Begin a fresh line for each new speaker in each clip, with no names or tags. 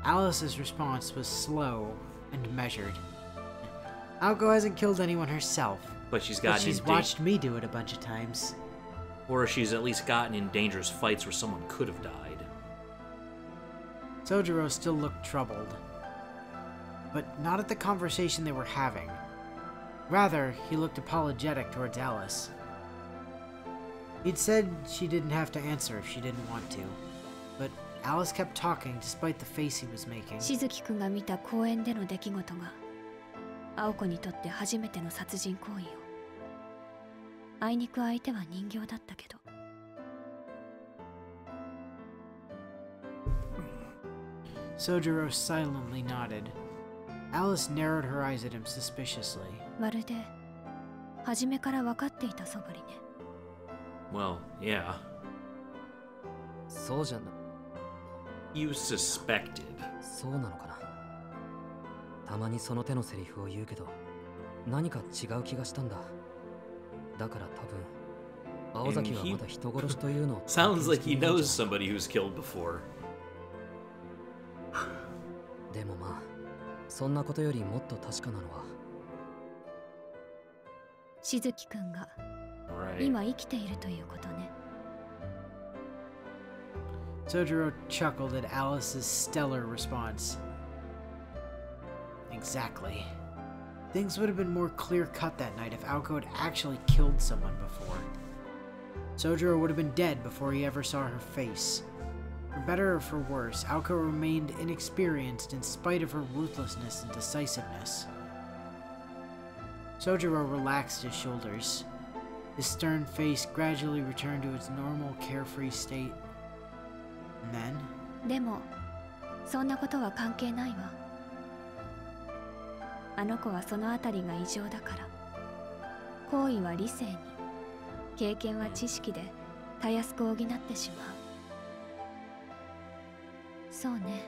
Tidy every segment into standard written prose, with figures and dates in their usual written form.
Alice's response was slow and measured. Aoko hasn't killed anyone herself,
but she's
watched me do it a bunch of times.
Or she's at least gotten in dangerous fights where someone could have died.
Soujuuro still looked troubled, but not at the conversation they were having. Rather, he looked apologetic towards Alice. He'd said she didn't have to answer if she didn't want to, but Alice kept talking despite the face he was making.
しずきくんが見た公園での出来事が青子にとって初めての殺人行為よ。あいにく相手は人形だったけど。
Soujuuro silently nodded. Alice narrowed her eyes at him suspiciously.
まるで初めから分かっていたそぶりね。
Well, yeah.
そうじゃな。
You suspected.
そうなのかな。たまにその手のセリフを言うけど、何か違う気がしたんだ。だから多分、青崎はまだ人殺しというのを。
Sounds like he knows somebody who's killed before.
でもまあ、そんなことよりもっと確かなのは。
しずきくんが今生きているということね。
Soujuuro chuckled at Alice's stellar response. Exactly. Things would have been more clear-cut that night if Aoko had actually killed someone before. Soujuuro would have been dead before he ever saw her face. For better or for worse, Aoko remained inexperienced in spite of her ruthlessness and decisiveness. Soujuuro relaxed his shoulders. His stern face gradually returned to its normal, carefree state. And then...
でも、そんなことは関係ないわ。あの子はそのあたりが異常だから。行為は理性に、経験は知識でたやすく補ってしまう。そうね。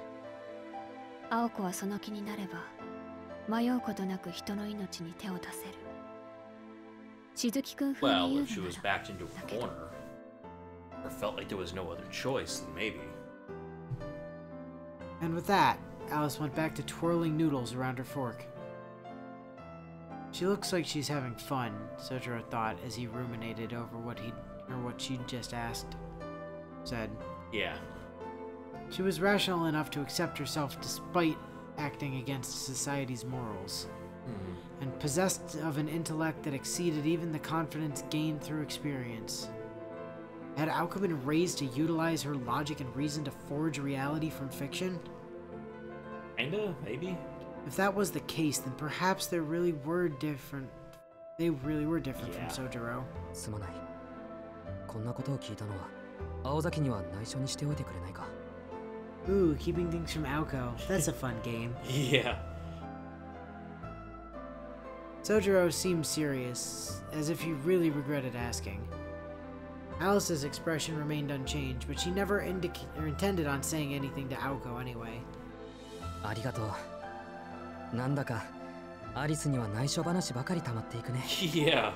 青子はその気になれば、迷うことなく人の命に手を出せる。しずきくん風に言うのなら。Well, if she was backed into a corner,
or felt like there was no other choice, then maybe.
And with that, Alice went back to twirling noodles around her fork. She looks like she's having fun, Soujuuro thought as he ruminated over what she'd just said.
Yeah.
She was rational enough to accept herself despite acting against society's morals, and possessed of an intellect that exceeded even the confidence gained through experience. Had Aoko been raised to utilize her logic and reason to forge reality from fiction?
Kinda, maybe.
If that was the case, then perhaps they really were different from Soujuuro.
すまない。こんなことを聞いたのは青崎には内緒にしておいてくれないか。
Ooh, keeping things from Aoko. That's a fun game.
Yeah.
Soujuuro seemed serious, as if he really regretted asking. Alice's expression remained unchanged, but she never intended on saying anything to Aoko anyway.
ありがとう。なんだかアリスには内緒話ばかり溜まっていくね。
Yeah.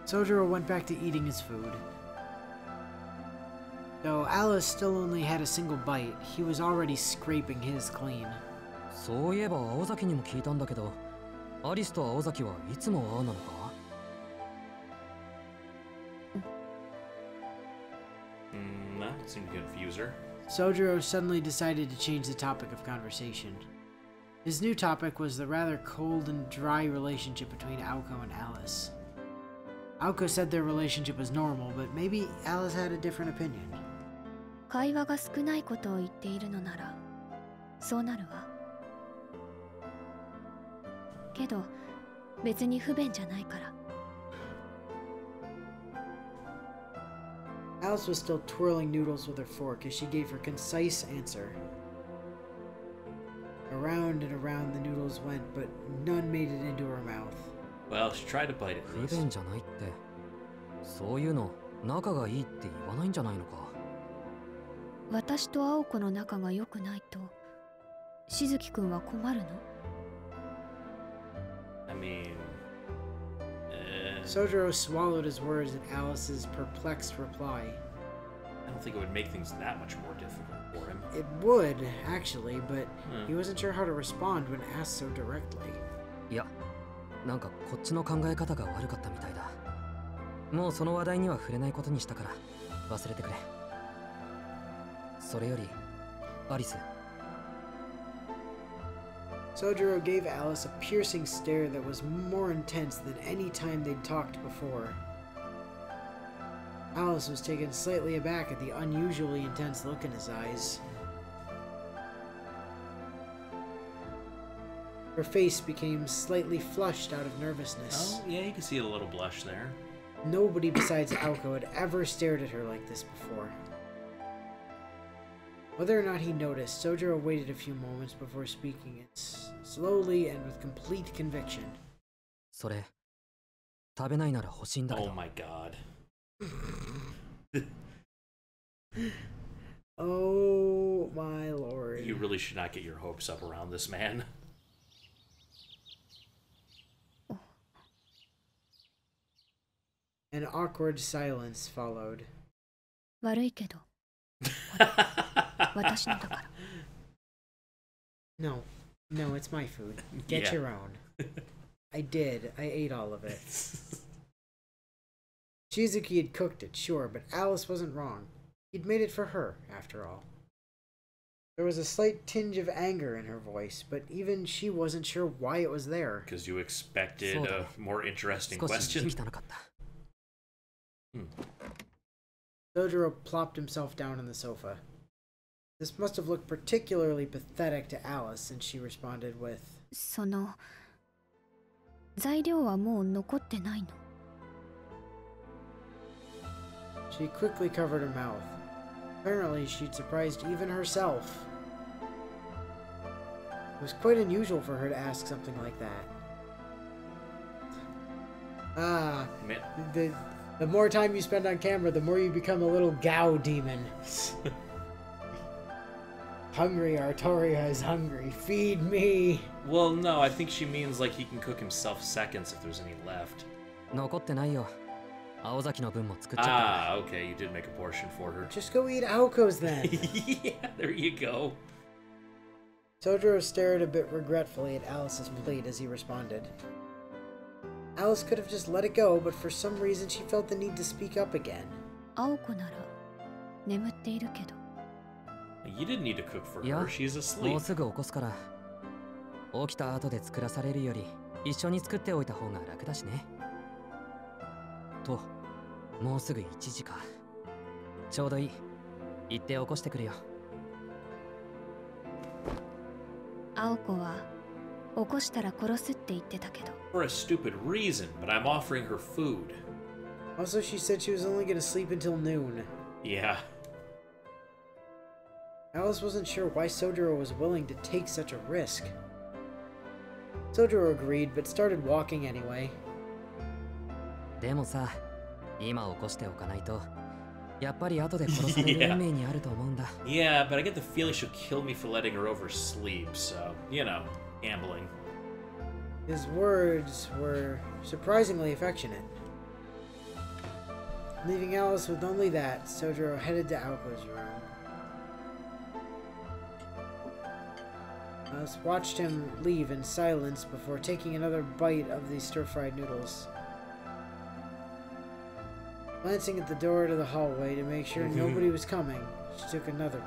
Soujuuro went back to eating his food. Though Alice still only had a single bite, he was already scraping his clean.
そういえば青崎にも聞いたんだけど、アリスと青崎はいつもああなのか
？That seemed to confuse her.
Soujuuro suddenly decided to change the topic of conversation. His new topic was the rather cold and dry relationship between Aoko and Alice. Aoko said their relationship was normal, but maybe Alice had a different opinion.
会話が少ないことを言っているのなら、そうなるわ。けど、別に不便じゃないから。
Alice was still twirling noodles with her fork as she gave her concise answer. Around and around the noodles went, but none made it into her mouth.
Well, she tried to bite it.
不便じゃないって、そういうの仲がいいって言わないんじゃないのか。
私と青子の仲が良くないと、しずきくんは困るの？
I mean...
Soujuuro swallowed his words at Alice's perplexed reply.
I don't think it would make things that much more difficult for him.
It would, actually, but he wasn't sure how to respond when asked so directly.
いや、なんかこっちの考え方が悪かったみたいだ。もうその話題には触れないことにしたから忘れてくれ。それより、アリス。
Soujuuro gave Alice a piercing stare that was more intense than any time they'd talked before. Alice was taken slightly aback at the unusually intense look in his eyes. Her face became slightly flushed out of nervousness.
Oh, yeah, you can see a little blush there.
Nobody besides Aoko had ever stared at her like this before. Whether or not he noticed, Soujuuro waited a few moments before speaking it, slowly and with complete conviction.
それ、食べないなら欲しいんだけど。
Oh my god.
Oh my lord.
You really should not get your hopes up around this man.
An awkward silence followed.
悪いけど私のだから
No, it's my food. Get your own. I did. I ate all of it. Shizuki had cooked it, sure, but Alice wasn't wrong. He'd made it for her, after all. There was a slight tinge of anger in her voice, but even she wasn't sure why it was there.
Because you expected a more interesting question.
Soujuuro plopped himself down on the sofa. This must have looked particularly pathetic to Alice, and she responded with,
その材料はもう残ってないの
She quickly covered her mouth. Apparently, she'd surprised even herself. It was quite unusual for her to ask something like that. Ah, the more time you spend on camera, the more you become a little Gao demon. Hungry, Artoria is hungry. Feed me.
Well, no, I think she means like he can cook himself seconds if there's any left.
残ってないよ。青崎の分も作っちゃった。
Ah, okay, you did make a portion for her.
Just go eat Aoko's then.
Yeah, there you go.
Soujuuro stared a bit regretfully at Alice's plate as he responded. Alice could have just let it go, but for some reason she felt the need to speak up again.
青子なら眠っているけど
You didn't need to cook for
いや、
her. She's
も
asleep.
うすぐ起こすから。起きた後で作らされるより一緒に作っておいた方が楽だしね。と、もうすぐ1時か。ちょうどいい。行って起こしてくるよ。
青子は起こしたら殺すって言ってたけど
For a stupid reason, but I'm offering her food.
Also, she said she was only going to sleep until noon.
Yeah.
Alice wasn't sure why Soujuuro was willing to take such a risk. Soujuuro agreed, but started walking anyway.
でもさ、今起こしておかないと、やっぱり後で殺される運命にあると思うんだ。
Yeah, but I get the feeling she'll kill me for letting her oversleep, so, you know, gambling.
His words were surprisingly affectionate. Leaving Alice with only that, Soujuuro headed to Aoko's room. Alice watched him leave in silence before taking another bite of the stir-fried noodles. Glancing at the door to the hallway to make sure nobody was coming, she took another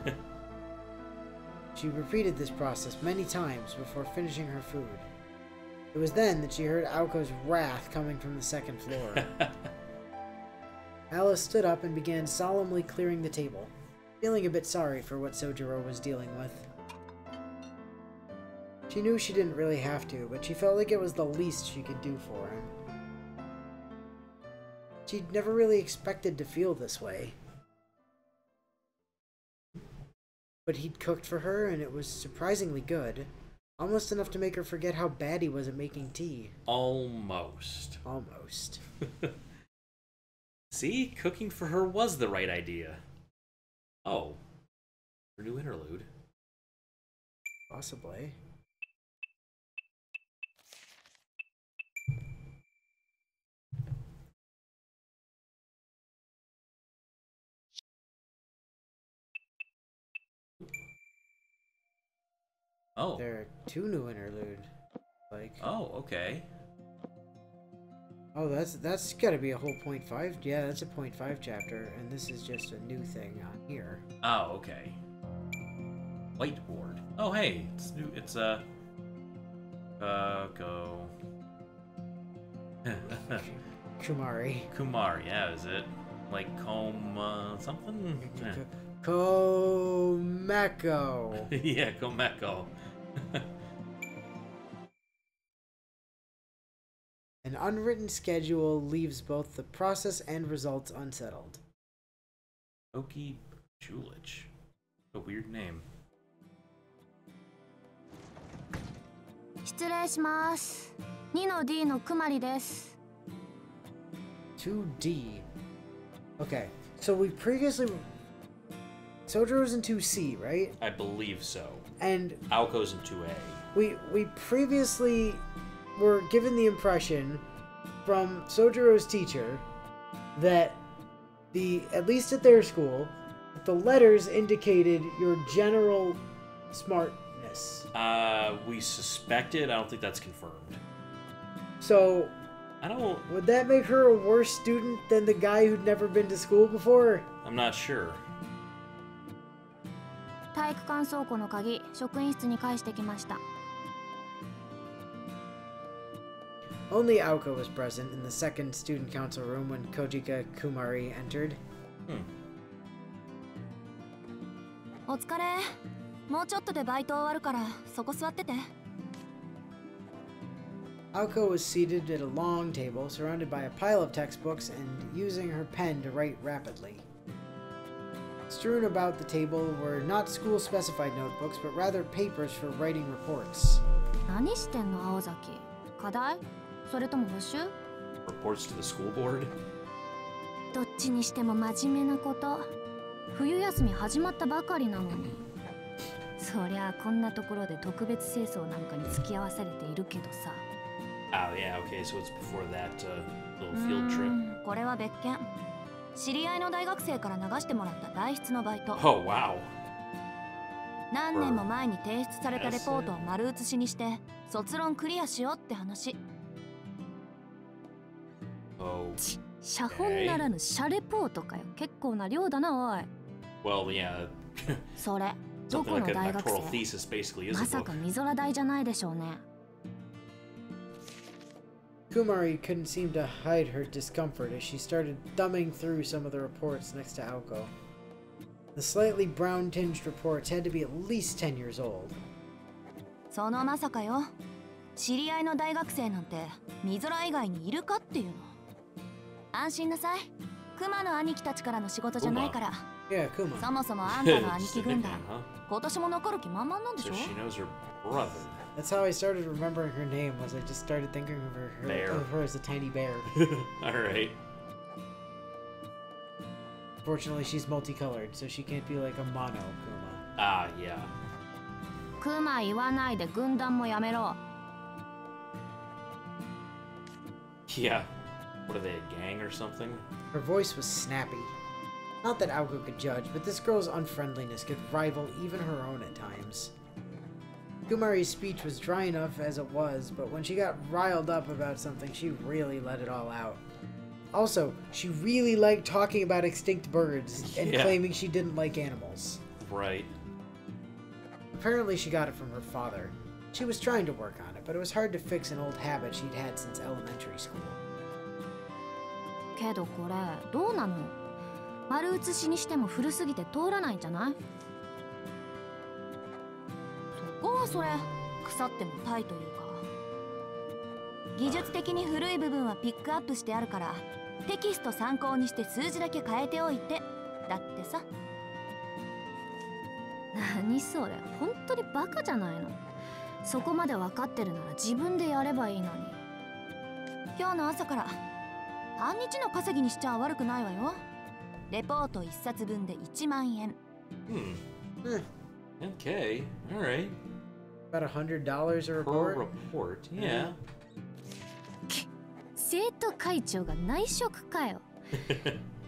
bite. She repeated this process many times before finishing her food. It was then that she heard Aoko's wrath coming from the second floor. Alice stood up and began solemnly clearing the table, feeling a bit sorry for what Soujuuro was dealing with. She knew she didn't really have to, but she felt like it was the least she could do for him. She'd never really expected to feel this way. But he'd cooked for her, and it was surprisingly good. Almost enough to make her forget how bad he was at making tea.
Almost.
Almost.
See? Cooking for her was the right idea. Oh. Her new interlude.
Possibly.
Oh.
There are 2 new interlude. Like.
Oh, okay.
Oh, that's gotta be a whole 0.5. Yeah, that's a 0.5 chapter, and this is just a new thing on here.
Oh, okay. Whiteboard. Oh, hey, it's new. It's go.
Kumari.
Kumari, yeah, is it like something?
Komeko.
Yeah, Komeko.
An unwritten schedule leaves both the process and results unsettled.
Oki Julich. A weird name.
失礼します。2の D のくまりです。
2D. Okay, so we previously... Soujuuro was in 2C, right?
I believe so.
And
Aoko's in 2A.
we previously were given the impression from Soujuuro's teacher that at least at their school, the letters indicated your general smartness.
We suspected. I don't think that's confirmed.
So, would that make her a worse student than the guy who'd never been to school before?
I'm not sure.
体育館倉庫の鍵、職員室に返してきました。
Only Aoko was present in the second student council room when Kojika Kumari entered.
お疲れ。もうちょっとでバイト終わるからそこ座ってて。
Aoko was seated at a long table surrounded by a pile of textbooks and using her pen to write rapidly. Strewn about the table were not school-specified notebooks, but rather papers for writing reports.
何してんの、青崎？課題？それとも補習？
Reports to the school board?
どっちにしても真面目なこと。冬休み始まったばかりなのに。そりゃあこんなところで特別清掃なんかに付き合わされているけどさ。
Oh yeah, okay, so it's before that little field trip.
これは別件。知り合いの大学生から流してもらった代筆のバイト。
Oh wow.
何年も前に提出されたレポートを丸写しにして卒論クリアしようって話。
Oh.
写本ならぬ写レポートかよ。結構な量だな、おい。
Well, yeah.
それ、どこの大学生？まさかみぞら大じゃないでしょうね。
Kumari couldn't seem to hide her discomfort as she started thumbing through some of the reports next to Aoko. The slightly brown-tinged reports had to be at least 10 years old.
そのまさかよ。知り合いの大学生なんてみぞら以外にいるかっていうの。安心なさい。熊の兄貴たちからの仕事じゃないから。
Yeah, Kuma.
そもそもあんたの兄貴軍団、今年も残る気満々なんでしょ？
So she knows her brother.
That's how I started remembering her name, was I just started thinking of her as a tiny bear.
Alright.
Fortunately, she's multicolored, so she can't be like a mono Kuma.
Ah, yeah.
熊言わないで軍団もやめろ。
Yeah. What are they, a gang or something?
Her voice was snappy. Not that Aoko could judge, but this girl's unfriendliness could rival even her own at times. Kumari's speech was dry enough as it was, but when she got riled up about something, she really let it all out. Also, she really liked talking about extinct birds and claiming she didn't like animals.
Right.
Apparently she got it from her father. She was trying to work on it, but it was hard to fix an old habit she'd had since elementary school.
けどこれどうなの？丸写しにしても古すぎて通らないんじゃない？そこはそれ腐ってもタイというか。技術的に古い部分はピックアップしてあるからテキスト参考にして数字だけ変えておいてだってさ。何それ、本当にバカじゃないの？そこまで分かってるなら自分でやればいいのに。今日の朝から半日の稼ぎにしちゃ悪くないわよ。レポート1冊分で1万円。
Okay, alright.
About $100 a report?
Per report, yeah.
生徒会長が内職かよ。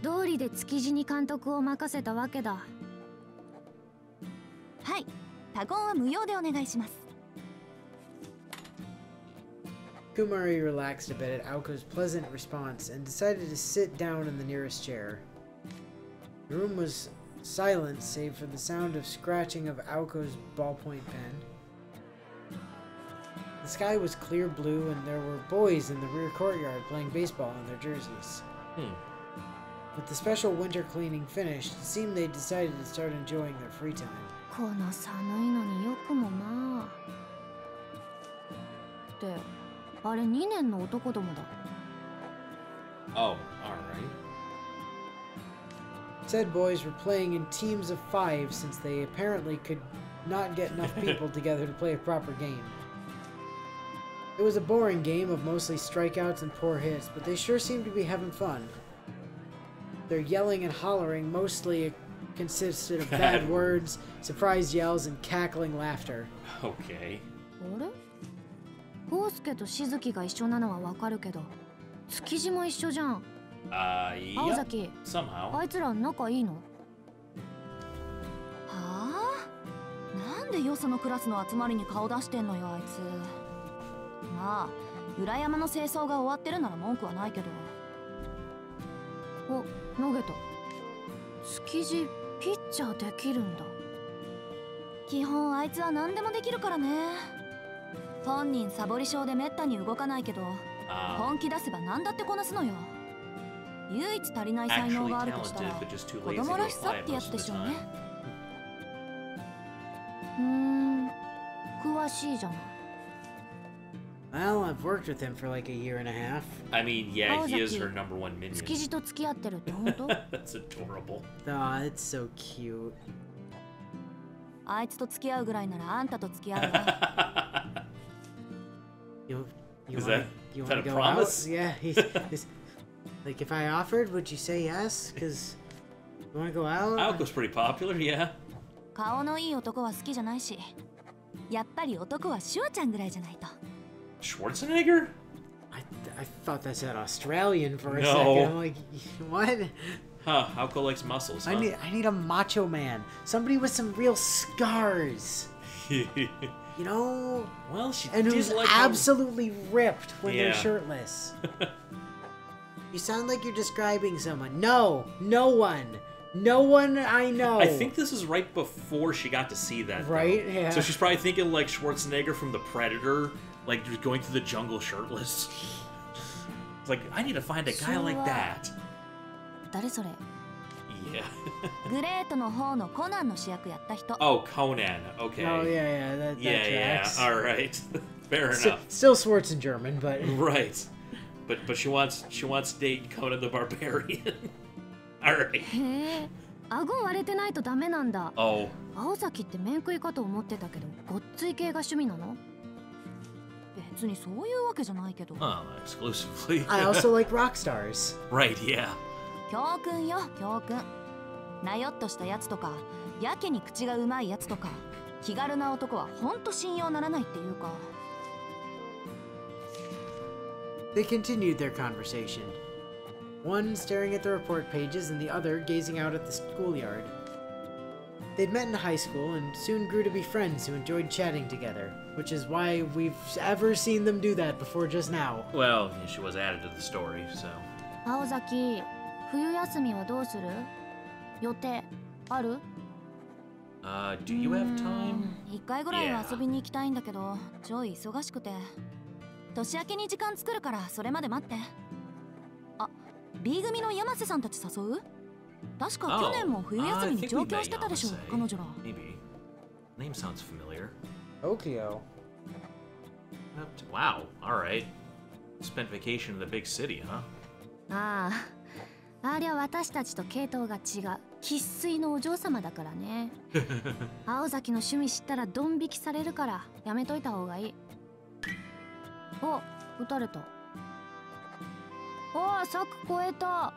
道理で築地に監督を任せたわけだ。はい、他言は無用でお願いします。
Kumari relaxed a bit at Aoko's pleasant response and decided to sit down in the nearest chair. The room was silent save for the sound of scratching of Aoko's ballpoint pen. The sky was clear blue and there were boys in the rear courtyard playing baseball in their jerseys. With the special winter cleaning finished, it seemed they decided to start enjoying their free time.
この寒いのによくもまあ。ってあれ2年の男どもだ。
Oh, alright.
Said boys were playing in teams of 5 since they apparently could not get enough people together to play a proper game. It was a boring game of mostly strikeouts and poor hits, but they sure seemed to be having fun. Their yelling and hollering mostly consisted of bad words, surprised yells, and cackling laughter.
Okay.
あれコウスケとしずきが一緒なのはわかるけど、築地も一緒じゃん。青
Yeah.
崎、
Somehow.
あいつら仲いいの？はあ？なんでよそのクラスの集まりに顔出してんのよあいつ。まあ、裏山の清掃が終わってるなら文句はないけど。お、投げた。築地ピッチャーできるんだ。基本あいつは何でもできるからね。本人サボり症でめったに動かないけど、本気出せば何だってこなすのよ。唯一足りない才能があるとしたら子供らしさってやつでしょうね。詳しいじゃない。
Well, I've worked with him for like a year and a half.
I mean, yeah, he is her number one minion.
築地と付き合ってるって本当？
That's adorable.
Aw, it's so cute.
あいつと付き合うぐらいならあんたと付き合うわ。
Is that a
go
promise?
Out? Yeah, he's like, if I offered, would you say yes? Because you want to go out?
Aoko's pretty popular, yeah.
顔のいい男は好きじゃないし、やっぱり男はシュワちゃんぐらいじゃないと。
Schwarzenegger?
I thought that said Australian for a
No.
second. I'm like, what?
Huh, Aoko likes muscles, huh?
I need a macho man. Somebody with some real scars. You know?
Well, she
And
did
who's
like
absolutely ripped when they're
Yeah.
shirtless. You sound like you're describing someone. No, no one. No one I know.
I think this is right before she got to see that.
Right,
though.
yeah.
So she's probably thinking like Schwarzenegger from The Predator, like just going through the jungle shirtless. It's like, I need to find a guy like that.
誰それ？
Yeah.
グレートの方のコナンの主役やった人。
Oh, Conan. Okay.
Oh, yeah, that
yeah,
tracks.
yeah. All right. Fair
Still,
enough.
still Schwartz in German, but...
Right. But she wants to date Conan the Barbarian. All right.
へえ、顎割れてないとダメなんだ。
Oh.
青崎って面食いかと思ってたけど、ごっつい系が趣味なの？別にそういうわけじゃないけど。
Oh, exclusively.
I also like rock stars.
Right, yeah.
教訓よ、教訓。なよっとしたやつとか、やけに口がうまいやつとか、気軽な男はほんと信用ならないっていうか。
They continued their conversation. One staring at the report pages and the other gazing out at the schoolyard. They'd met in high school and soon grew to be friends who enjoyed chatting together, which is why we've ever seen them do that before just now.
Well, yeah, she was added to the story, so.
青崎、冬休みはどうする？予定ある？
Do you have time?
一回ぐらいは遊びに行きたいんだけど、ちょい忙しくて。年明けに時間作るからそれまで待って。あ、B 組の山瀬さんたち誘う？確か去年も冬休みに上京してたでしょ、彼女ら。
Maybe. Name sounds familiar.
Tokyo.
Wow, alright. Spent vacation in the big city, huh?
ああ、ありゃ私たちと系統が違う。生粋のお嬢様だからね。青崎の趣味知ったらドン引きされるからやめといた方がいい。お、撃たれた。おお、柵越えた。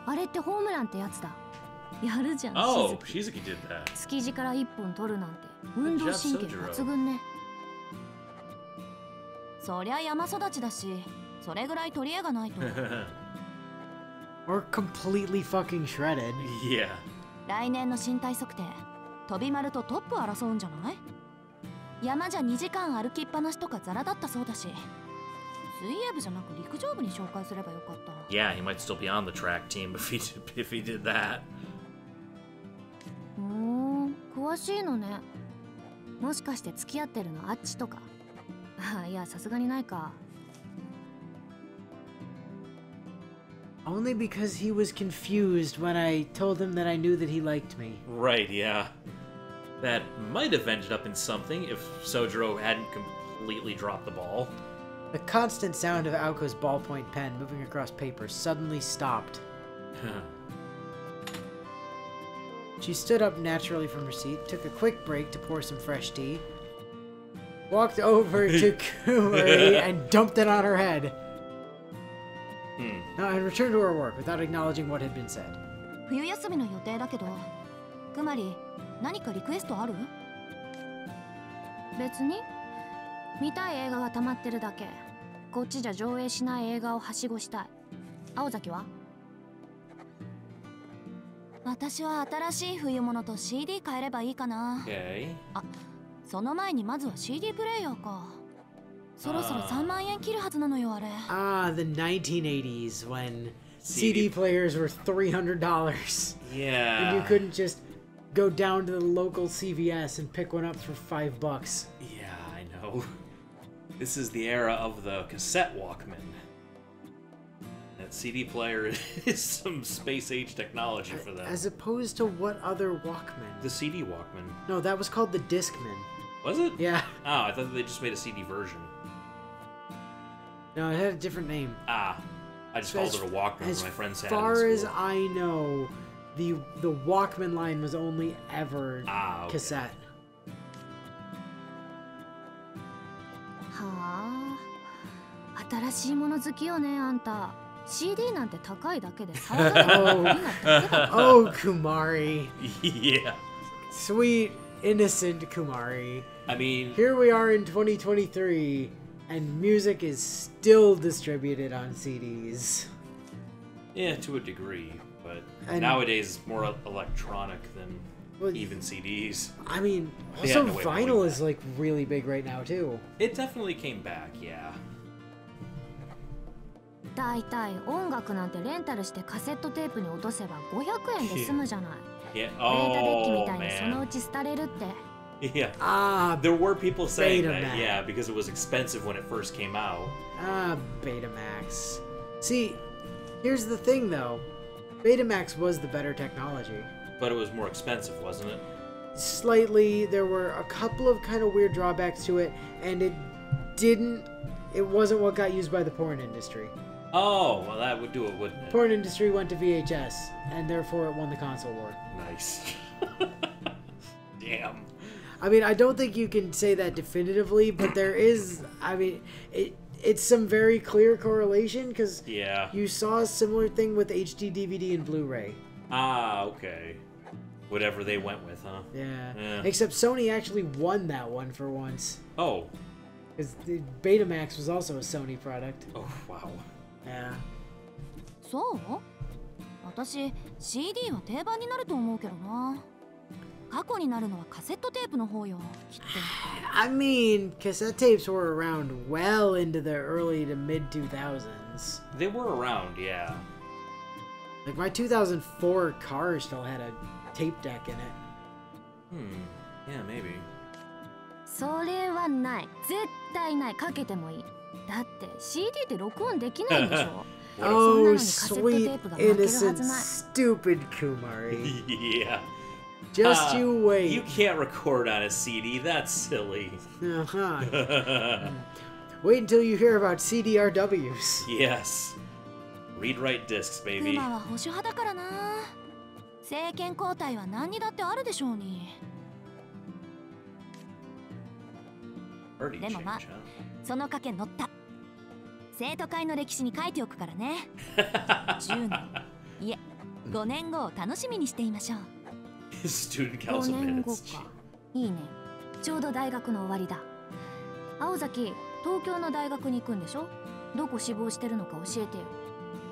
あれってホームランってやつだ。やるじゃん。
Oh, Shizuki did that.
築地から一本取るなんて運動神経抜群ね。そりゃ山育ちだし、それぐらい取り柄がないと。
Or completely fucking shredded.
Yeah.
来年の身体測定、飛丸とトップ争うんじゃない？山じゃ2時間歩きっぱなしとかザラだったそうだし。水泳部じゃなく陸上部に紹介すればよかった。
Yeah, he might still be on the track team if he did that.
詳しいのね。もしかして付き合ってるのあっちとか。いや、さすがにないか。
Only because he was confused when I told him that I knew that he liked me.
Right, yeah. That might have ended up in something if Soujuuro hadn't completely dropped the ball.
The constant sound of Aoko's ballpoint pen moving across paper suddenly stopped. She stood up naturally from her seat, took a quick break to pour some fresh tea, walked over to Kumari and dumped it on her head. And returned to her work without acknowledging what had been said.
冬休みの予定だけど、くまり、何かリクエストある？別に。見たい映画が溜まってるだけ。こっちじゃ上映しない映画をはしごしたい。青崎は？私は新しい冬物と CD 買えればいいかな。
Okay.
あ、その前にまずは CD プレイヤーか。そろそろ3万円切るはずなのよ、あれ。
The 1980s when CD players were $300.
Yeah.
And you couldn't just go down to the local CVS and pick one up for $5.
Yeah, I know. This is the era of the cassette Walkman. That CD player is some space-age technology for them.
As opposed to what other Walkman?
The CD Walkman.
No, that was called the Discman.
Was it?
Yeah.
Oh, I thought they just made a CD version.
No, it had a different name.
I just called it a Walkman when my friends had it in
As far as
school.
I know, the Walkman line was only ever cassette.
はあ、新しいもの好きよね、あんた。CD なんて高いだけで騒がない。
Oh, Kumari.
Yeah.
Sweet, innocent Kumari.
I mean...
Here we are in 2023, and music is still distributed on CDs.
Yeah, to a degree, but nowadays it's more electronic than even CDs.
I mean, also vinyl is like really big right now too.
It definitely came back, yeah.
だいたい音楽なんてレンタルしてカセットテープに落とせば500円で済むじゃない。
Yeah.
データデッキみたいにそのうち廃れるって。
Yeah. There were people saying that, yeah, because it was expensive when it first came out.
Betamax. See, here's the thing though. Betamax was the better technology.
But it was more expensive, wasn't it?
Slightly. There were a couple of kind of weird drawbacks to it, and it wasn't what got used by the porn industry.
Oh, well that would do it, wouldn't it?
Porn industry went to VHS, and therefore it won the console war.
Nice. Damn.
I mean, I don't think you can say that definitively, but there is, I mean, it's some very clear correlation, because you saw a similar thing with HD DVD and Blu-ray.
Okay. Whatever they went with, huh?
Yeah. Except Sony actually won that one for once.
Oh.
Because Betamax was also a Sony product.
Oh, wow.
Yeah.
そう？私 CD は定番になると思うけどな。過去になるのはカセットテープの方よ、きっと。
I mean, cassette tapes were around well into the early to mid 2000s.
They were around, yeah.
Like my 2004 car still had a tape deck in it.
Yeah, maybe.
それはない。絶対ない。かけてもいい。だって CD って録音できないんでしょ。
Oh, sweet, innocent, stupid Kumari.
Yeah.
Just you wait.
You can't record on a CD. That's silly.
Wait until you hear about CDRWs.
Yes. Read-write discs, baby.
今は保守派だからな。政権交代は何にだってあるでしょうに。でもまあ、その賭け乗った。生徒会の歴史に書いておくからね。10年、いえ、5年後を楽しみにしていましょう。
Student council
5年後
minutes.
か。いいね。ちょうど大学の終わりだ。青崎、東京の大学に行くんでしょ？どこ志望してるのか教えてよ。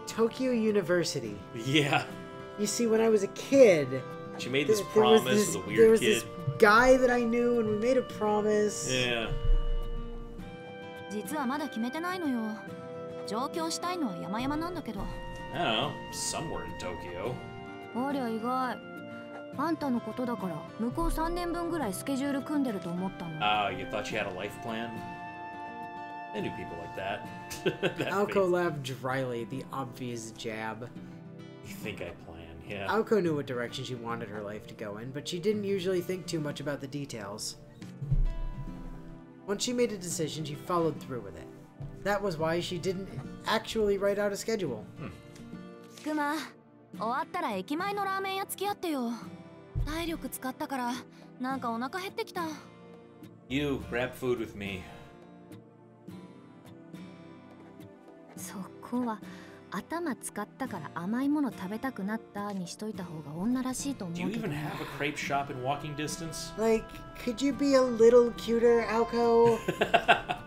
Tokyo University.
Yeah.
You see, when I was a kid,
she made this promise with a weird
there was
kid.
This guy that I knew, and we made a promise.
Yeah.
実はまだ決めてないのよ。上京したいのは山々なんだけど。
I don't know, somewhere in Tokyo.
ありゃ意外。あんたのことだから向こう3年分ぐらいスケジュール組んでると思ったの。
You thought she had a life plan? I knew people like that.
Aoko laughed dryly, the obvious jab.
You think I plan, yeah.
Aoko knew what direction she wanted her life to go in, but she didn't usually think too much about the details. Once she made a decision, she followed through with it. That was why she didn't actually write out a schedule.
Kuma, 終わったら駅前のラーメン屋付き合ってよ。体力使ったからなんかお腹減ってきた。
You grab food with me.
そこは頭使ったから甘いもの食べたくなったにしといた方が女らしいと思うけど。
Do you even have a crepe shop in walking distance?
Like, could you be a little cuter, Aoko?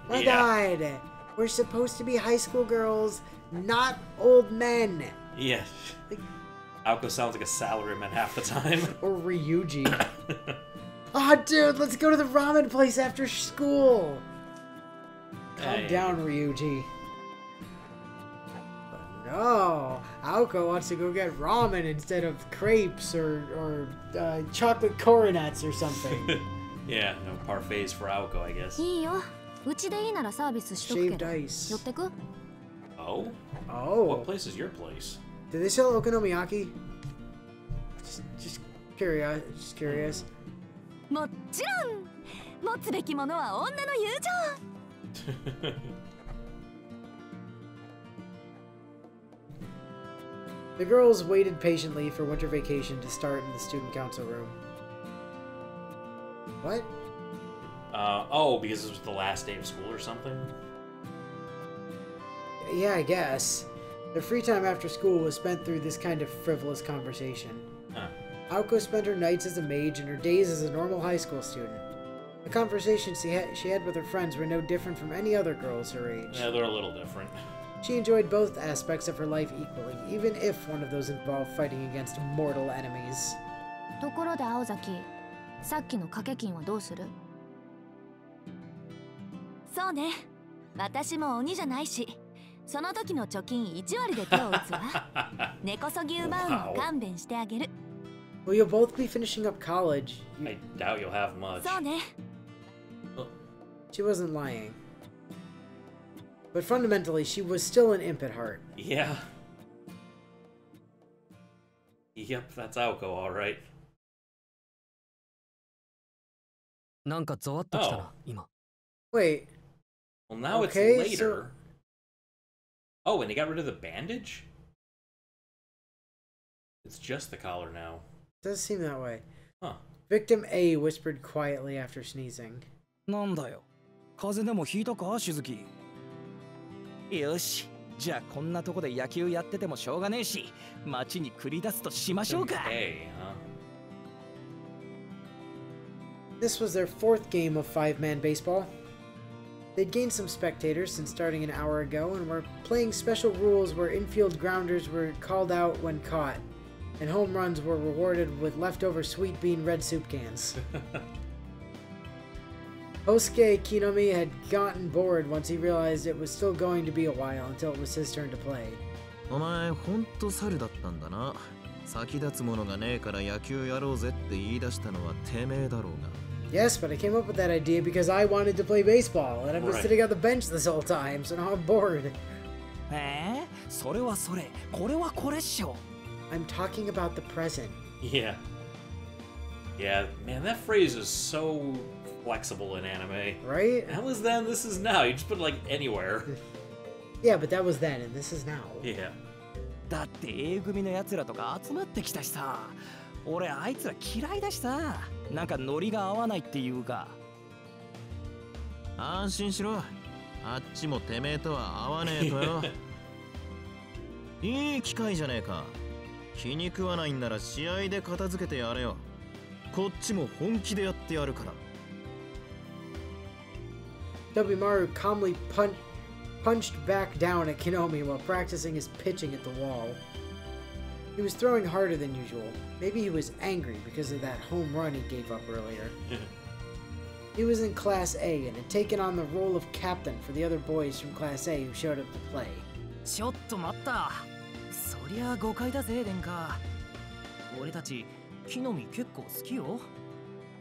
My God, we're supposed to be high school girls, not old men.
Yeah. Aoko sounds like a salaryman half the time.
Or Ryuji. Oh, dude, let's go to the ramen place after school. Calm down, Ryuji. But no, Aoko wants to go get ramen instead of crepes or chocolate coronets or something.
Yeah, no parfaits for Aoko, I guess.
いいよ。うちでいいならサービスしとくけど。
Shaved ice.
寄ってく？
Oh?
Oh.
What place is your place?
Do they sell okonomiyaki? Just curious. Just curious.
もちろん。持つべきものは女の友情。
The girls waited patiently for winter vacation to start in the student council room. What?
Because it was the last day of school or something?
Yeah, I guess. Their free time after school was spent through this kind of frivolous conversation.
Huh.
Aoko spent her nights as a mage and her days as a normal high school student. The conversations she had with her friends were no different from any other girls her age.
Yeah, they're a little different.
She enjoyed both aspects of her life equally, even if one of those involved fighting against mortal enemies.
ところで青崎、さっきの掛け金はどうする？そうね。私も鬼じゃないし、その時の貯金1割で手を打つわ。根こそぎ奪うの勘弁してあげる。
Well, you'll both be finishing up college.
I doubt you'll have much.
そうね。
She wasn't lying. But fundamentally, she was still an imp at heart.
Yeah. Yep, that's Aoko, alright.
なんかゾワッときたな、今。
Wait.
Well, now
Okay,
it's later. Oh, and they got rid of the bandage? It's just the collar now.
Does seem that way.
Huh.
Victim A whispered quietly after sneezing.
なんだよ。風邪でもひいたか、しずき。よし。じゃあこんなとこで野球やっててもしょうがねえし、街に繰り出すとしましょうか。
Okay, huh?
This was their fourth game of five-man baseball. They'd gained some spectators since starting an hour ago and were playing special rules where infield grounders were called out when caught, and home runs were rewarded with leftover sweet bean red soup cans. Hosuke Kinomi had gotten bored once he realized it was still going to be a while until it was his turn to play.
お前ほんと猿だったんだな。先立つものがねえから野球やろうぜって言い出したのはてめえだろうが。
Yes, but I came up with that idea because I wanted to play baseball, and I've been sitting on the bench this whole time, so now I'm bored.
それはそれ。これはこれっしょ。
I'm talking about the present.
Yeah. Yeah, man, that phrase is so flexible in anime.
Right?
That was then, this is now. You just put it like anywhere.
Yeah, but that was then, and this is now.
Yeah.
だって A 組のやつらとか集まってきたしさ。俺あいつら嫌いだしさ。なんかノリが合わないっていうか。
安心しろ。あっちもてめえとは合わねえとよ。いい機会じゃねえか。気に食わないんなら試合で片付けてやれよ。こっちも本気でやってやるから。
Tobimaru calmly punched back down at Kinomi while practicing his pitching at the wall. He was throwing harder than usual. Maybe he was angry because of that home run he gave up earlier. He was in Class A and had taken on the role of captain for the other boys from Class A who showed up to play.
ちょっと待った。そりゃ誤解だぜ、殿下。俺たち木の実結構好きよ。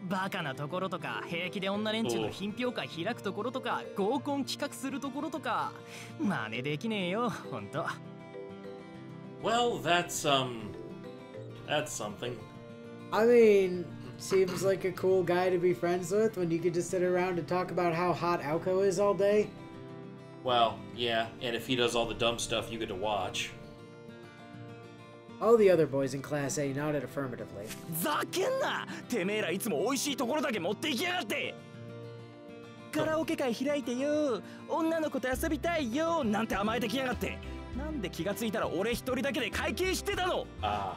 バカなところとか、平気で女連中の品評会開くところとか、合コン企画するところとか、真似できねえよ、ほんと。
Well, that's something.
I mean, seems like a cool guy to be friends with when you could just sit around and talk about how hot Aoko is all day.
Well, yeah, and if he does all the dumb stuff, you get to watch.
All the other boys in Class A nodded affirmatively.
ざけんな！てめえらいつも美味しいところだけ持っていきやがって！カラオケ会開いてよ、女の子と遊びたいよなんて甘えてきやがって。なんで気がついたら俺一人だけで会計してたの？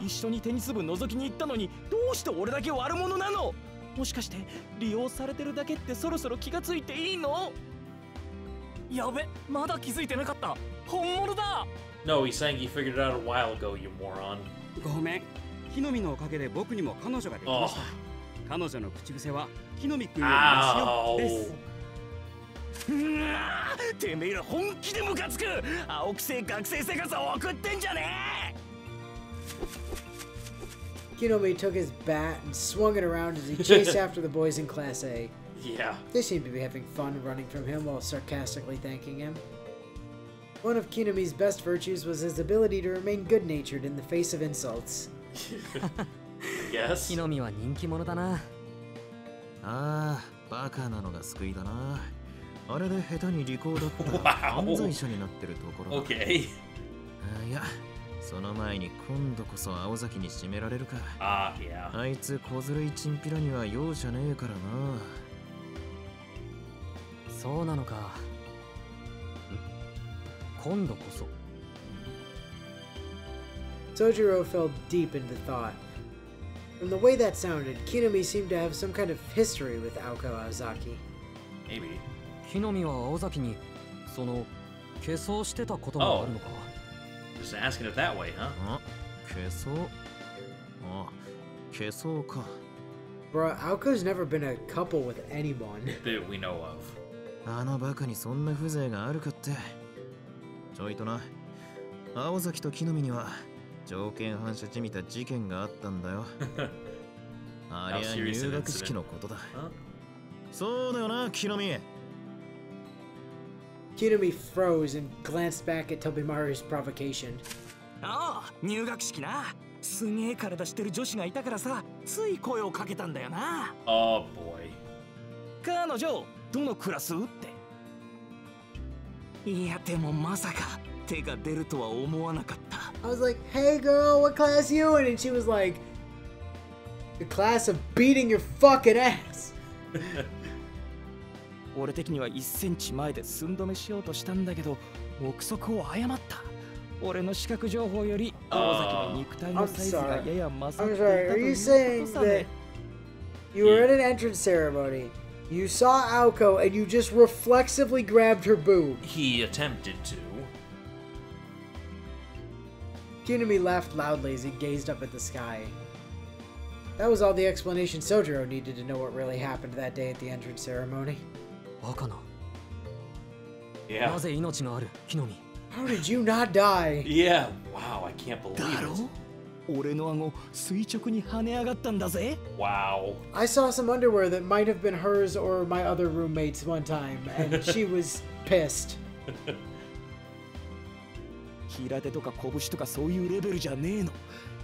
一緒にテニス部覗きに行ったのにどうして俺だけ悪者なの？もしかして利用されてるだけってそろそろ気がついていいの？やべ、まだ気づいてなかった。本物だ。
No, he's saying he figured it out a while ago, you moron.
ごめん。木の実のおかげで僕にも彼女ができました。彼女の口癖は木の実くんよりマシよです。
てめえら本気でムカつく。青くせえ学生生活を送ってんじゃね
え。Kinomi took his bat and swung it around as he chased after the boys in Class A.
Yeah.
They seemed to be having fun running from him while sarcastically thanking him. One of Kinomi's best virtues was his ability to remain good-natured in the face of insults.
Yes.
Kinomi は人気者だな。
ああ、バカなのが救いだな。あれで下手に利口だったら犯罪者になってるところ。
Okay.
いや、その前に今度こそ青崎に締められるか。
Yeah.
あいつ小ずるいチンピラには容赦ねえからな。
そうなのか。今度こそ。
Soujuuro fell deep into thought. From the way that sounded, Kinomi seemed to have some kind of history with Aoko Aozaki.
Maybe.
木の実は青崎にその化粧してたことがあるのか。
Just asking it that way, huh?
化粧？あ、化粧か。
Bro, Aoko's never been a couple with anyone.
That we know of.
あのバカにそんな風情があるかって。ちょいとな、青崎と木の実には条件反射じみた事件があったんだよ。ありゃ入学式のことだ。そうだよな、木の実。
Kinomi froze and glanced back at Tobimaru's provocation.
ああ、入学式な。すげえ体してる女子がいたからさ、つい声をかけたんだよな。
Oh boy.
彼女、どのクラスって。いや、でもまさか手が出るとは思わなかった。
I was like, hey girl, what class you in? And she was like, the class of beating your fucking ass.
俺的には1センチ前で寸止めしようとしたんだけど、憶測を誤った。俺の視覚情報より青崎の肉体のサイズがやや勝っていたということさね。
You were at an entrance ceremony. You saw Aoko and you just reflexively grabbed her boob.
He attempted to.
Kinomi laughed loudly as he gazed up at the sky. That was all the explanation Soujuuro needed to know what really happened that day at the entrance ceremony.
バカな。
Yeah.
なぜ命がある、木の実。
How did you not die?
Yeah. Wow, I can't believe it.
俺の顎垂直に跳ね上がったんだぜ。
Wow.
I saw some underwear that might have been hers or my other roommate's one time, and she was pissed.
平手とか拳とかそういうレベルじゃねえの。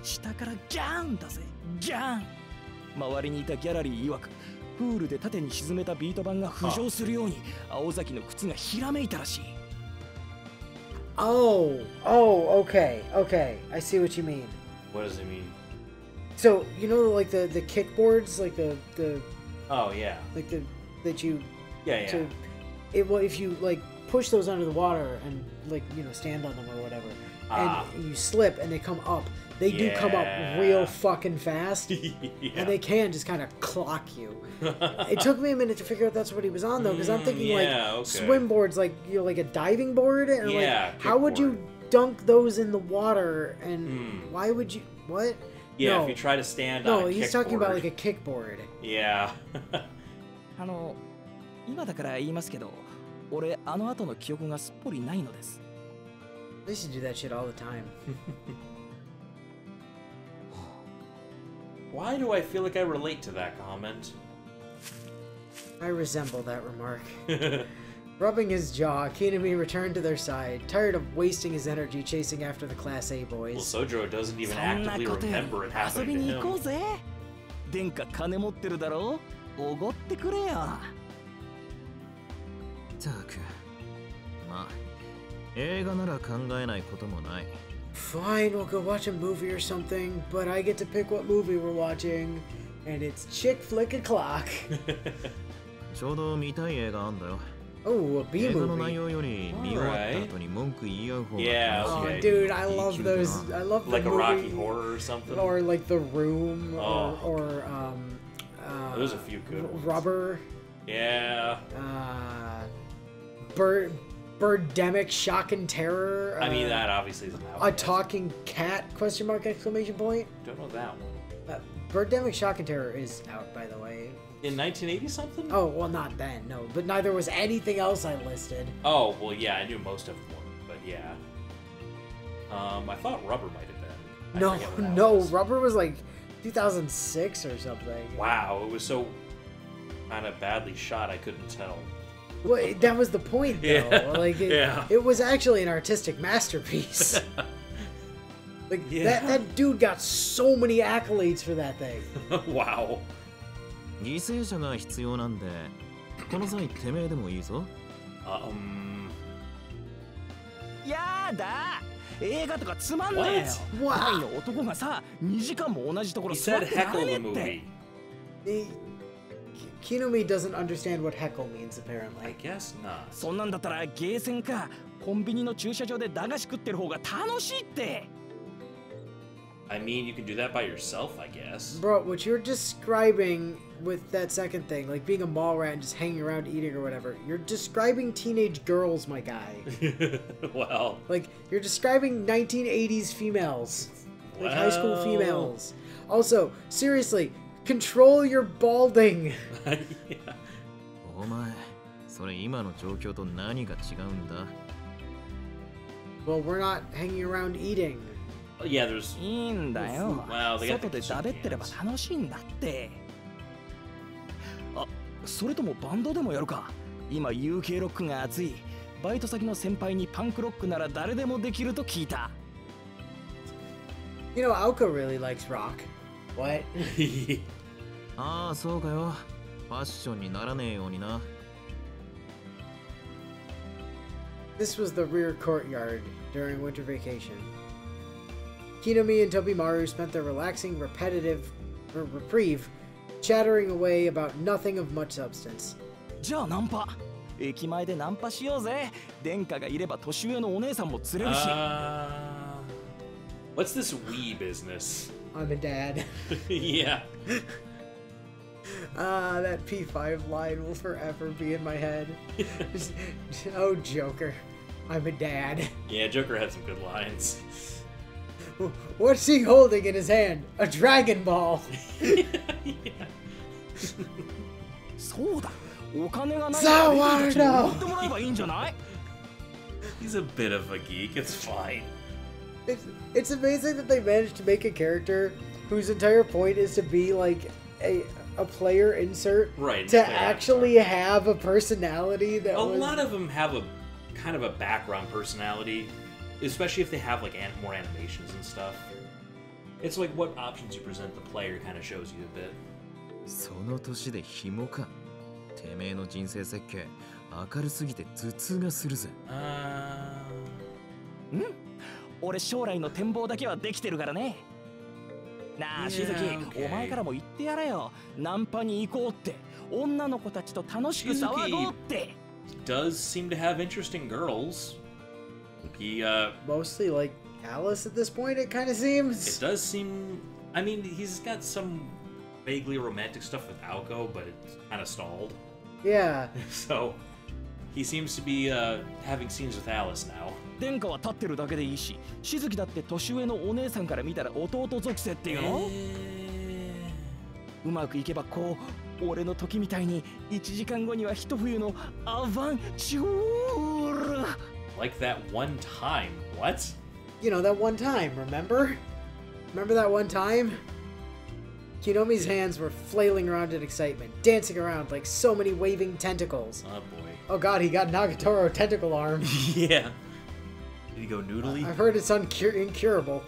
下からギャーンだぜ、ギャーン。周りにいたギャラリー曰く、プールで縦に沈めたビート板が浮上するように青崎の靴がひらめいたらしい。
Oh, okay. I see what you mean.
What does it mean?
So, you know, like the kickboards, like the
Oh yeah.
like that you
Yeah.
to if you like push those under the water and like, you know, stand on them or whatever, and you slip and they come up. They do come up real fucking fast,
Yeah.
and they can just kind of clock you. It took me a minute to figure out that's what he was on though, because I'm thinking
okay.
swim boards, like, you know, like a diving board, and like how would you dunk those in the water, and why would you what?
Yeah,
no.
if you try to stand on a
he's
kickboard.
talking about like a kickboard.
Yeah.
今だから言いますけど、俺あの後の記憶がすっぽりないのです。
I used to do that shit all the time.
Why do I feel like I relate to that comment?
I resemble that remark. Rubbing his jaw, Kinomi returned to their side, tired of wasting his energy chasing after the Class A boys.
Well, Soujuuro doesn't even actively remember it happening to him.
殿下金持ってるだろうおごってくれよ
たくまあ映画なら考えないこともない
Fine, we'll go watch a movie or something, but I get to pick what movie we're watching, and it's Chick Flick O'Clock.
ちょうど見たい映画あんだよ
Oh, a B
映画の内
movie.
容より見終わった後に文句言い合う方が
Yeah,
Oh,
楽しい
dude, I love those. I love the
Like a
movie.
Rocky Horror or something.
Or like The Room,
Oh.
or
There's a few good ones.
Rubber.
Yeah.
Birdemic Shock and Terror.
I mean, that obviously isn't out
A
yet.
talking cat? Question mark! Exclamation point.
Don't know that one.
Birdemic Shock and Terror is out, by the way.
In 1980 something?
Oh well, not then, no. But neither was anything else I listed.
Oh, well, yeah, I knew most of them were, but yeah. I thought Rubber might have been. I forget what that
No,
was.
Rubber was like 2006 or something.
Wow, it was so kind of badly shot, I couldn't tell.
Well, that was the point, though.
Yeah,
Like,
yeah.
it was actually an artistic masterpiece. Like,
Yeah.
that dude got so many accolades for that thing.
Wow.
犠牲者が必要なんでこの際てめえでもいいぞ
やだ映画とかつまんねえよ
What?
愛の男がさ2時間も同じところ
He
座っ
said
てら
heckle
れ
the
ねえって
Kinomi doesn't understand what heckle means,
I
apparently.
guess not.
そんなんだったらゲーセンかコンビニの駐車場で駄菓子食ってる方が楽しいって
I mean, you can do that by yourself, I guess.
Bro, what you're describing with that second thing, like being a mall rat and just hanging around eating or whatever, you're describing teenage girls, my guy.
Well.
Like, you're describing 1980s females. Like high school females. Also, seriously, control your balding.
Yeah.
お前それ今の状況と何が違うんだ
Well, we're not hanging around eating.
Yeah, there's.
いいんだよ
Wow, they got
外
the
でだべってれば
cans.
楽しいんだってあそれともバンドでもやるか今 UK ロックが熱いバイト先の先輩にパンクロックなら誰でもできると聞いた
You know, Aoko really likes rock. What?
ああそうかよファッションにならねえようにな
This was the rear courtyard during winter vacation. Kinomi and Tobimaru spent their relaxing, repetitive reprieve chattering away about nothing of much substance.
じゃあナンパ駅前でナンパしようぜ殿下がいれば年上のお姉さんも釣れるし
What's this we business?
I'm a dad.
Yeah.
That P5 line will forever be in my head. Oh, Joker. I'm a dad.
Yeah, Joker had some good lines.
What's he holding in his hand? A Dragon Ball.
Yeah.
そうだお金がない
ザワード
レディーたちに持ってもらえばいいんじゃない
He's a bit of a geek, it's fine.
It's amazing that they managed to make a character whose entire point is to be like a player insert,
Right,
to
player
actually have a personality that
A
was...
lot of them have a kind of a background personality, especially if they have like more animations and stuff. It's like what options you present the player kind of shows you a bit.
その年で紐かてめえの人生設計明るすぎて頭痛がするぜ
ん俺将来の展望だけはできてるからねなあしずき
okay.
お前からも言ってやれよナンパに行こうって女の子たちと楽しく騒ごうって
Does seem to have interesting girls. He
Mostly like Alice at this point, it kind of seems.
It does seem. I mean, he's got some vaguely romantic stuff with Aoko, but it's kind of stalled.
Yeah.
So he seems to be having scenes with Alice now.
殿下は立ってるだけでいいししずきだって年上のお姉さんから見たら弟属性っていうのうまくいけばこう俺の時みたいに1時間後には一冬のアバンチュール
Like that one time What?
You know, that one time, remember? Remember that one time? Kinomi's hands were flailing around in excitement, dancing around like so many waving tentacles.
Oh boy.
Oh god, he got Nagatoro tentacle arm.
Yeah. Did he go noodly?
I've heard it's incurable.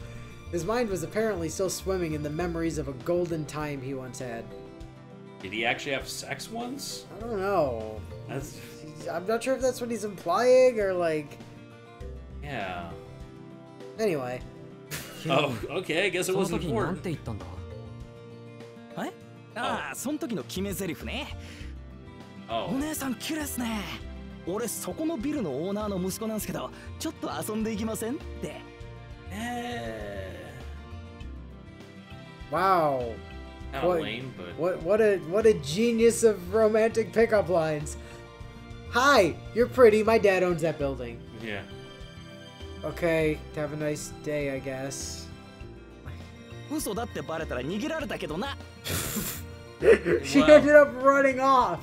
His mind was apparently still swimming in the memories of a golden time he once had.
Did he actually have sex once?
I don't know.
That's...
I'm not sure if that's what he's implying or like...
Yeah.
Anyway.
Oh, okay, I guess it wasn't important.
はい？ああ、その時の決め台詞ね。
Oh.
お姉さん綺麗ですね。俺そこのビルのオーナーの息子なんですけど、ちょっと遊んでいきませんって。
Wow.
Kind of lame, but
What a genius of romantic pickup lines. Hi, you're pretty. My dad owns that building.
Yeah.
Okay, have a nice day, I guess.
嘘だってバレたら逃げられたけどな。
She ended up running off.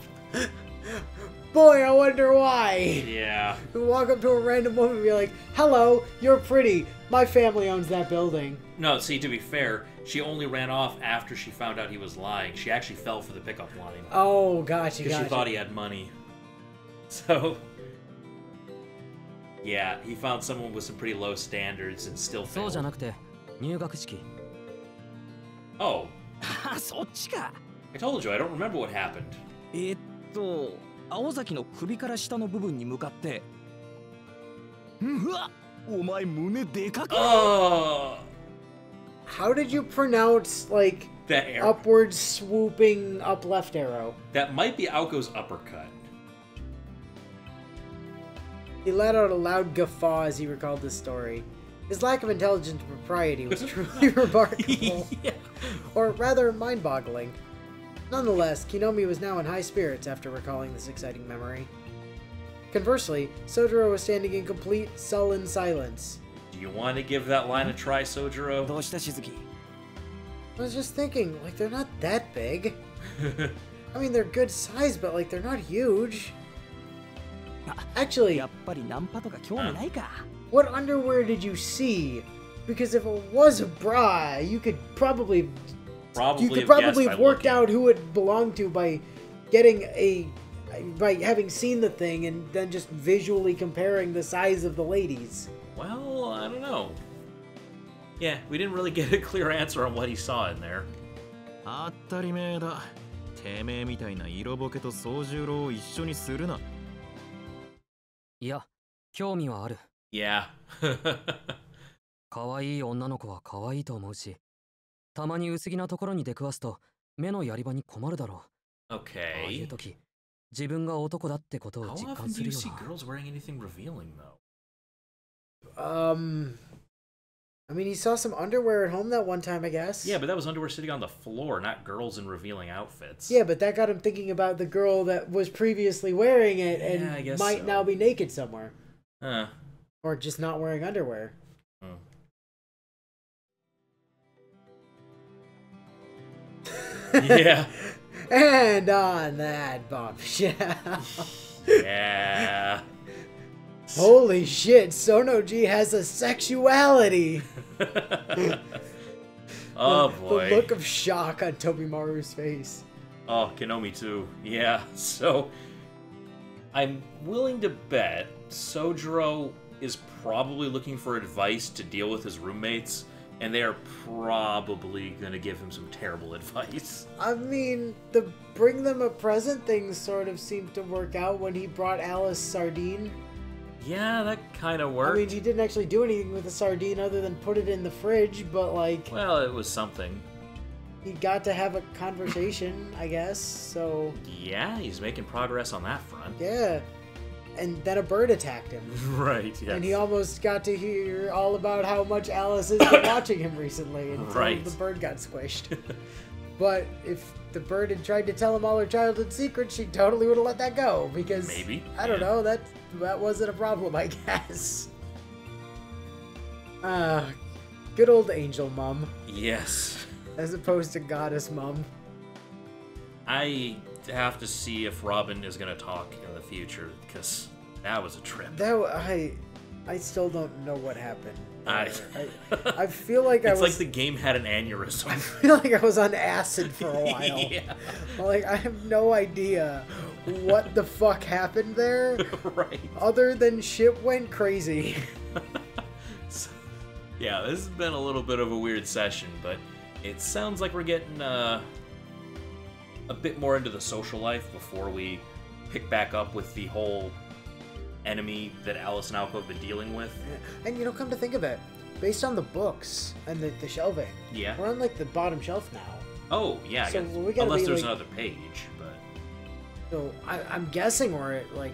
Boy, I wonder why.
Yeah.
You walk up to a random woman and be like, "Hello, you're pretty. My family owns that building."
No, see, to be fair, she only ran off after she found out he was lying. She actually fell for the pickup line.
Oh, gotcha,
Because
gotcha.
she thought he had money. So... Yeah, he found someone with some pretty low standards and still failed.
そうじゃなくて入学式。
Oh.
あ、そっちか。
I told you, I don't remember what happened.
青崎の首から下の部分に向かって。うわ、お前胸でかくない？
How did you pronounce, like,
that arrow?
upward swooping up left arrow?
That might be Aoko's uppercut.
He let out a loud guffaw as he recalled this story. His lack of intelligence and propriety was truly remarkable.
Yeah.
Or rather, mind-boggling. Nonetheless, Kinomi was now in high spirits after recalling this exciting memory. Conversely, Soujuuro was standing in complete, sullen silence.
Do you want to give that line a try, Soujuuro?
どうしたShizuki?
I was just thinking, like, they're not that big. I mean, they're good size, but, like, they're not huge. Actually,
やっぱりナンパとか興味ないか。
what underwear did you see? Because if it was a bra, you could probably have worked out who it belonged to by having seen the thing and then just visually comparing the size of the ladies.
Well, I don't know. Yeah, we didn't really get a clear answer on what he saw in there.
当たり前だ。てめえみたいな色ボケと総十郎を一緒にするな。
いや、興味はある。
Yeah.
可愛い女の子は可愛いと思うし、たまに薄着なところに出くわすと目のやり場に困るだろう。
Okay.
ああいう時、自分が男だってことを
How
実
often
感す
do
る
you
よ
see
な。
girls wearing anything revealing, though?
I mean, he saw some underwear at home that one time, I guess.
Yeah, but that was underwear sitting on the floor, not girls in revealing outfits.
Yeah, but that got him thinking about the girl that was previously wearing it and might now be naked somewhere.
Huh.
Or just not wearing underwear.
Yeah.
And on that bombshell.
Yeah.
Holy shit, Sonoji has a sexuality.
Oh boy.
The look of shock on Tobimaru's face.
Oh, Kinomi too. Yeah, so I'm willing to bet Soujuuro is probably looking for advice to deal with his roommates, and they are probably gonna give him some terrible advice.
I mean, the bring them a present thing sort of seemed to work out when he brought Alice sardine.
Yeah, that kind of worked.
I mean, he didn't actually do anything with the sardine other than put it in the fridge, but like...
Well, it was something.
He got to have a conversation, I guess, so...
Yeah, he's making progress on that front.
Yeah. And then a bird attacked him.
Right, yes.
And he almost got to hear all about how much Alice has been watching him recently until the bird got squished. But if the bird had tried to tell him all her childhood secrets, she totally would have let that go, because...
Maybe.
I don't know, that wasn't a problem, I guess. Good old angel mom.
Yes.
As opposed to goddess mom.
I have to see if Robin is going to talk in the future, because that was a trip.
I still don't know what happened.
I
feel like
it's like the game had an aneurysm.
I feel like I was on acid for a while.
Yeah.
Like, I have no idea what the fuck happened there.
Right.
Other than shit went crazy.
So, yeah, this has been a little bit of a weird session, but it sounds like we're getting a bit more into the social life before we pick back up with the whole enemy that Alice and Aoko have been dealing with.
And come to think of it, based on the books and the shelving,
yeah,
we're on like the bottom shelf now.
Oh yeah,
so
I guess. Unless there's another page, but
so I'm guessing we're at like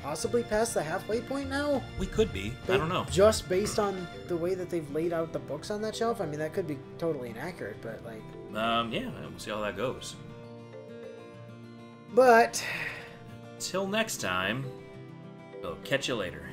possibly past the halfway point now.
We could be. I don't know.
Just based on the way that they've laid out the books on that shelf. I mean, that could be totally inaccurate, but like.
Yeah, we'll see how that goes.
But
till next time. We'll catch you later.